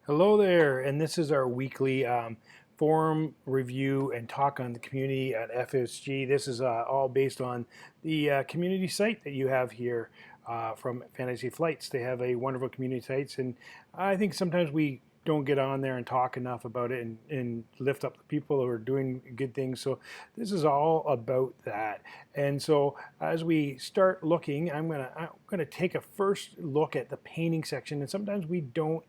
Hello there, and this is our weekly forum review and talk on the community at FFG. This is all based on the community site that you have here from Fantasy Flights. They have a wonderful community sites, and I think sometimes we don't get on there and talk enough about it and lift up the people who are doing good things. So this is all about that. And so as we start looking, I'm gonna take a first look at the painting section. And sometimes we don't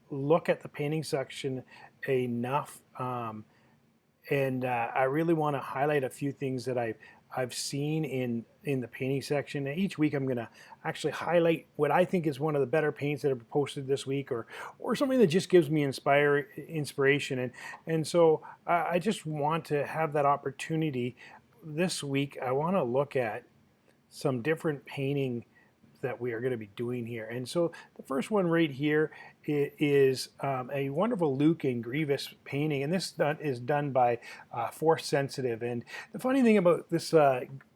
look at the painting section enough. And I really want to highlight a few things that I've seen in the painting section. And each week I'm going to actually highlight what I think is one of the better paints that are posted this week, or something that just gives me inspiration. And so I just want to have that opportunity this week. I want to look at some different painting that we are going to be doing here. And so the first one right here is a wonderful Luke and Grievous painting, and this is done by Force Sensitive. And the funny thing about this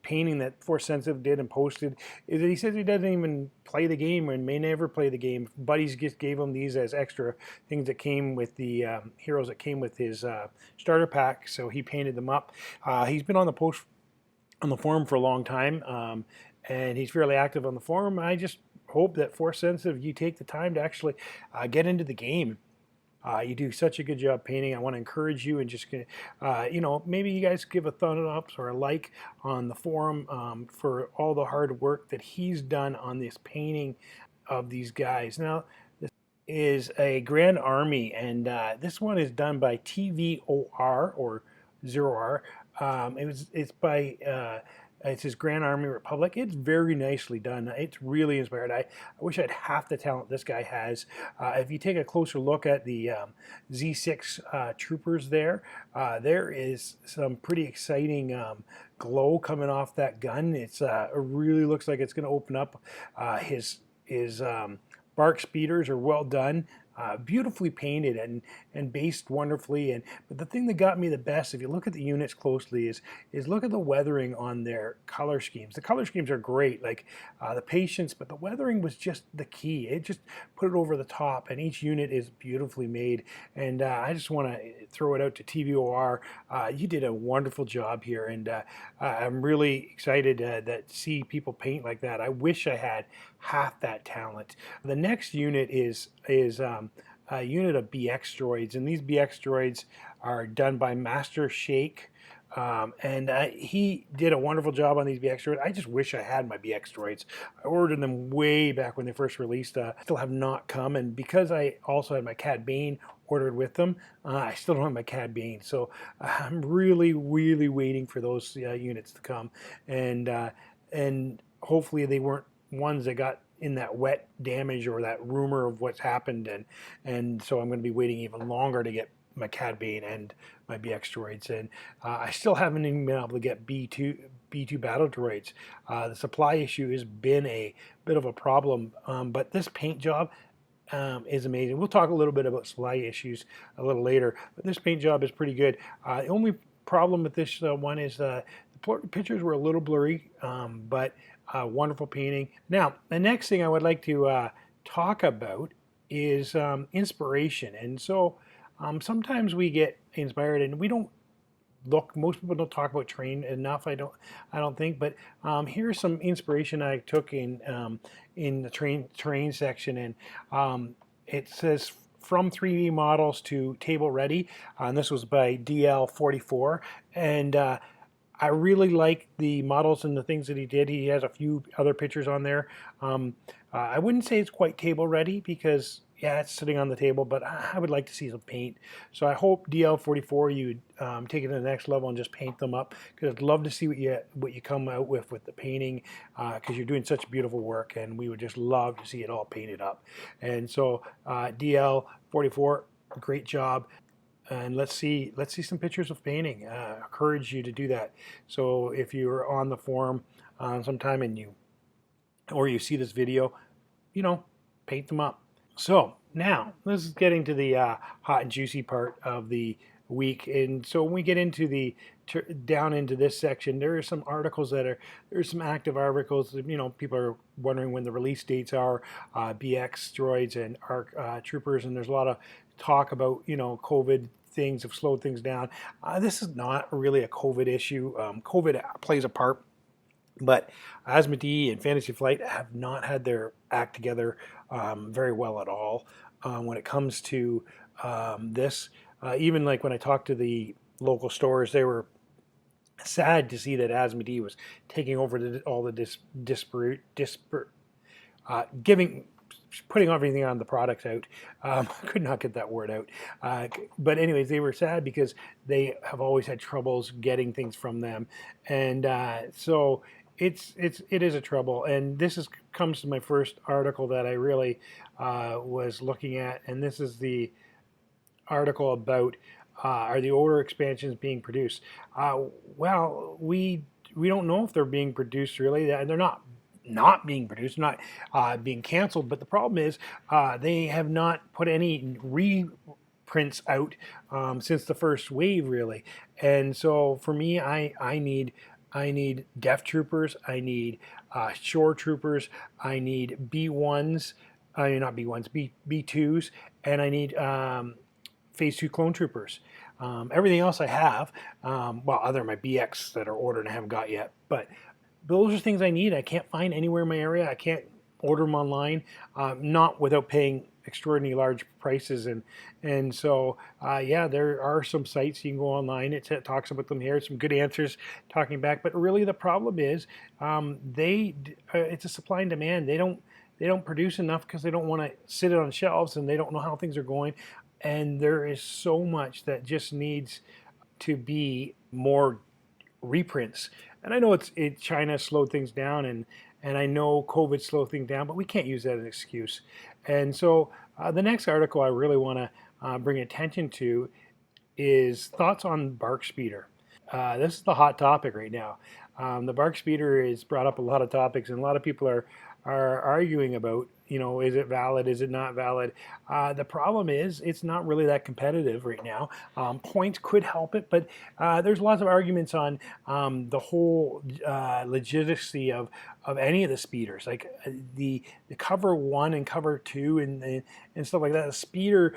painting that Force Sensitive did and posted is that he says he doesn't even play the game and may never play the game. Buddies just gave him these as extra things that came with the heroes that came with his starter pack, so he painted them up. He's been on the forum for a long time, and he's fairly active on the forum. I just hope that Force Sensitive, you take the time to actually get into the game. You do such a good job painting. I want to encourage you and just, maybe you guys give a thumbs up or a like on the forum for all the hard work that he's done on this painting of these guys. Now, this is a Grand Army, and this one is done by TVOR or 0R. It's his Grand Army Republic. It's very nicely done. It's really inspired. I wish I had half the talent this guy has. If you take a closer look at the Z6 troopers there, there is some pretty exciting glow coming off that gun. It really looks like it's going to open up. His bark speeders are well done. Beautifully painted and based wonderfully. But the thing that got me the best, if you look at the units closely, is look at the weathering on their color schemes. The color schemes are great, like the patience, but the weathering was just the key. It just put it over the top, and each unit is beautifully made. And I just want to throw it out to TVOR. You did a wonderful job here, and I'm really excited to see people paint like that. I wish I had half that talent. The next unit is a unit of BX droids, and these BX droids are done by Master Shake. And he did a wonderful job on these BX droids. I just wish I had my BX droids. I ordered them way back when they first released. Still have not come, and because I also had my Cad Bane ordered with them, I still don't have my Cad Bane. So I'm really, really waiting for those units to come, and hopefully they weren't ones that got in that wet damage or that rumor of what's happened, and so I'm going to be waiting even longer to get my Cad Bane and my BX droids. And I still haven't even been able to get B2 battle droids. The supply issue has been a bit of a problem, but this paint job is amazing. We'll talk a little bit about supply issues a little later, but this paint job is pretty good. The only problem with this one is the pictures were a little blurry, but wonderful painting. Now, the next thing I would like to talk about is inspiration. And so sometimes we get inspired, and we don't look. Most people don't talk about terrain enough. I don't think. But here's some inspiration I took in the terrain section, and it says from 3D models to table ready, and this was by DL44, and I really like the models and the things that he did. He has a few other pictures on there. I wouldn't say it's quite table ready because, yeah, it's sitting on the table, but I would like to see some paint. So I hope DL44 you would take it to the next level and just paint them up, because I'd love to see what you come out with the painting, because you're doing such beautiful work, and we would just love to see it all painted up. And so DL44, great job. And let's see some pictures of painting. Encourage you to do that. So if you're on the forum sometime and you see this video, paint them up. So now this is getting to the hot and juicy part of the week. And so when we get into down into this section, there are some articles there's some active articles. People are wondering when the release dates are. BX droids and ARC troopers, and there's a lot of talk about COVID things have slowed things down. This is not really a COVID issue. COVID plays a part, but Asmodee and Fantasy Flight have not had their act together very well at all when it comes to this. Even like when I talked to the local stores, they were sad to see that Asmodee was taking over all the disparate giving, putting everything on the products out. Could not get that word out. But anyways, they were sad because they have always had troubles getting things from them, and so it is a trouble. And comes to my first article that I really was looking at, and this is the article about are the order expansions being produced? Well, we don't know if they're being produced really. They're not being produced, not being canceled. But the problem is they have not put any reprints out since the first wave, really. And so for me, I need Death Troopers, I need Shore Troopers, I need B1s, not B1s, B2s, and I need Phase 2 Clone Troopers. Everything else I have, other than my BX that are ordered and I haven't got yet, but those are things I need. I can't find anywhere in my area. I can't order them online, not without paying extraordinarily large prices. And so, there are some sites you can go online. It talks about them here. Some good answers talking back. But really the problem is it's a supply and demand. They don't produce enough because they don't want to sit it on shelves and they don't know how things are going. And there is so much that just needs to be more reprints. And I know China slowed things down, and I know COVID slowed things down, but we can't use that as an excuse. And so the next article I really want to bring attention to is thoughts on Bark Speeder. This is the hot topic right now. The Bark Speeder has brought up a lot of topics, and a lot of people are arguing about, is it valid, is it not valid? The problem is it's not really that competitive right now. Points could help it, but there's lots of arguments on the whole legitimacy of any of the speeders, like the cover 1 and cover 2 and stuff like that. The speeder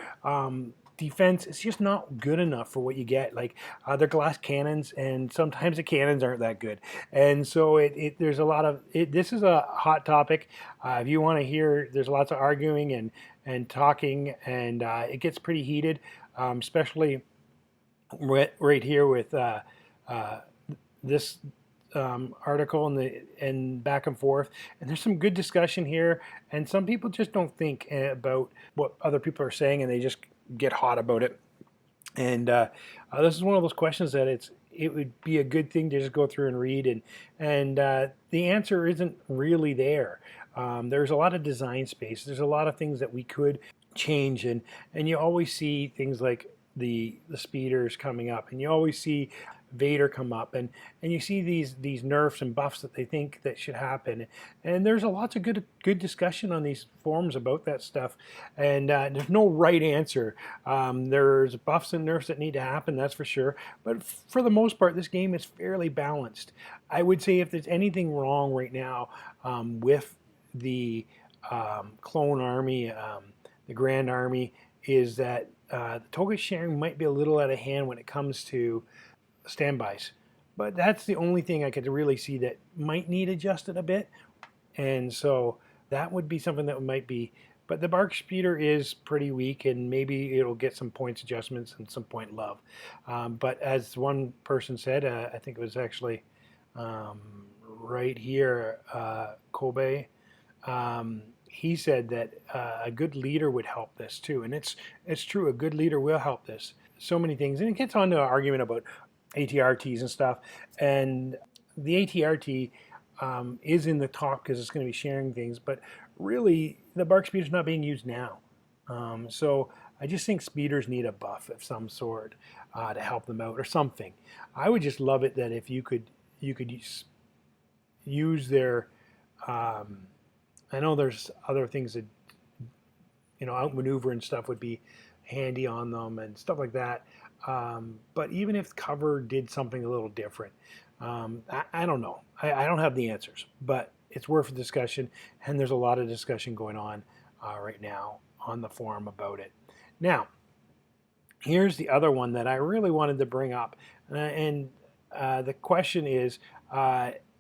defense is just not good enough for what you get. Like they're glass cannons, and sometimes the cannons aren't that good. And so there's a lot of this is a hot topic. If you want to hear, there's lots of arguing and talking, and it gets pretty heated, especially right here with this article and back and forth. And there's some good discussion here, and some people just don't think about what other people are saying, and they just get hot about it. And this is one of those questions that it would be a good thing to just go through and read, and the answer isn't really there. There's a lot of design space. There's a lot of things that we could change, and you always see things like the speeders coming up, and you always see Vader come up, and you see these nerfs and buffs that they think that should happen, and there's a lots of good discussion on these forums about that stuff, and there's no right answer. There's buffs and nerfs that need to happen, that's for sure, but for the most part this game is fairly balanced. I would say if there's anything wrong right now with the clone army, the Grand Army, is that the token sharing might be a little out of hand when it comes to standbys, but that's the only thing I could really see that might need adjusted a bit, and so that would be something that might be. But the Bark Speeder is pretty weak, and maybe it'll get some points adjustments and some point love. But as one person said, I think it was actually right here, Kobe. He said that a good leader would help this too, and it's true. A good leader will help this. So many things, and it gets on to an argument about ATRTs and stuff, and the ATRT is in the talk because it's going to be sharing things, but really the Bark Speeder is not being used now. So I just think speeders need a buff of some sort to help them out or something. I would just love it that if you could use their I know there's other things that outmaneuver and stuff would be handy on them and stuff like that. But even if cover did something a little different, I don't know. I don't have the answers, but it's worth a discussion, and there's a lot of discussion going on right now on the forum about it. Now, here's the other one that I really wanted to bring up, and the question is,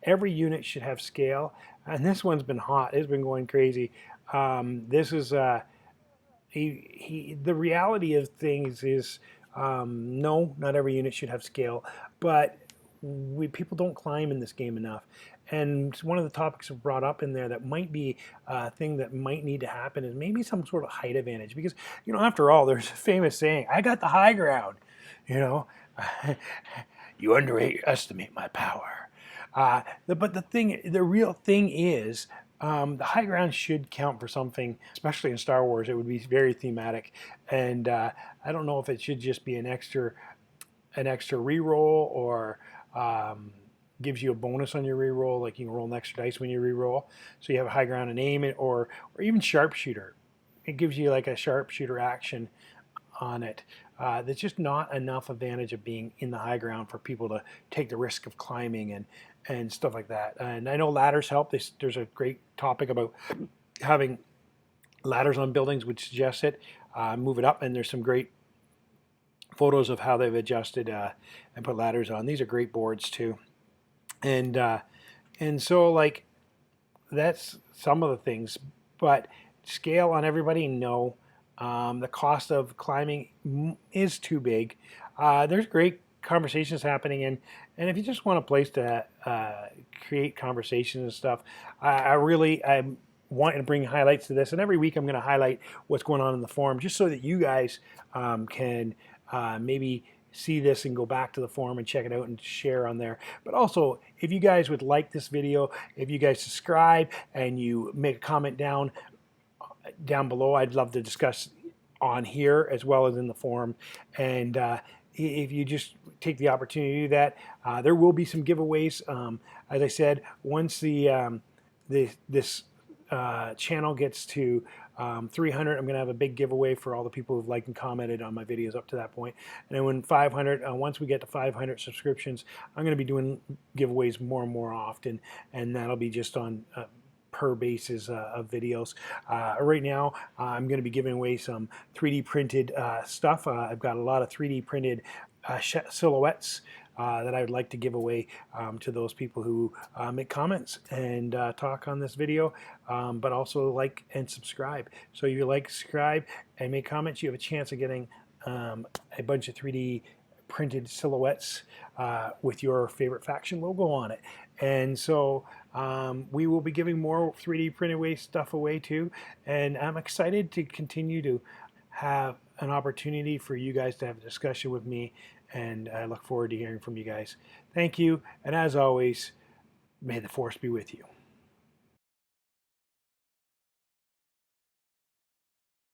every unit should have scale, and this one's been hot. It's been going crazy. This is the reality of things is, no, not every unit should have scale, but people don't climb in this game enough. And one of the topics I've brought up in there that might be a thing that might need to happen is maybe some sort of height advantage. Because, after all, there's a famous saying, I got the high ground, you know. You underestimate my power. But the real thing is, the high ground should count for something, especially in Star Wars. It would be very thematic. And I don't know if it should just be an extra reroll, or gives you a bonus on your reroll, like you can roll an extra dice when you reroll. So you have a high ground and aim it, or even sharpshooter. It gives you like a sharpshooter action on it. There's just not enough advantage of being in the high ground for people to take the risk of climbing and stuff like that. And I know ladders help. There's a great topic about having ladders on buildings, which suggests it. Move it up, and there's some great photos of how they've adjusted and put ladders on. These are great boards too. And so, like, that's some of the things, but scale on everybody, no. The cost of climbing is too big. There's great conversations happening, and if you just want a place to create conversations and stuff, I want to bring highlights to this, and every week I'm going to highlight what's going on in the forum, just so that you guys can maybe see this and go back to the forum and check it out and share on there. But also, if you guys would like this video, if you guys subscribe and you make a comment down below, I'd love to discuss on here as well as in the forum. And if you just take the opportunity to do that, there will be some giveaways. As I said, once this channel gets to 300, I'm going to have a big giveaway for all the people who've liked and commented on my videos up to that point. And then when 500, once we get to 500 subscriptions, I'm going to be doing giveaways more and more often, and that'll be just on per basis of videos. Right now, I'm going to be giving away some 3D printed stuff. I've got a lot of 3D printed silhouettes that I would like to give away to those people who make comments and talk on this video, but also like and subscribe. So if you like, subscribe, and make comments, you have a chance of getting a bunch of 3D printed silhouettes with your favorite faction logo on it. And so we will be giving more 3D printed stuff away too, and I'm excited to continue to have an opportunity for you guys to have a discussion with me, and I look forward to hearing from you guys. Thank you, and as always, may the Force be with you.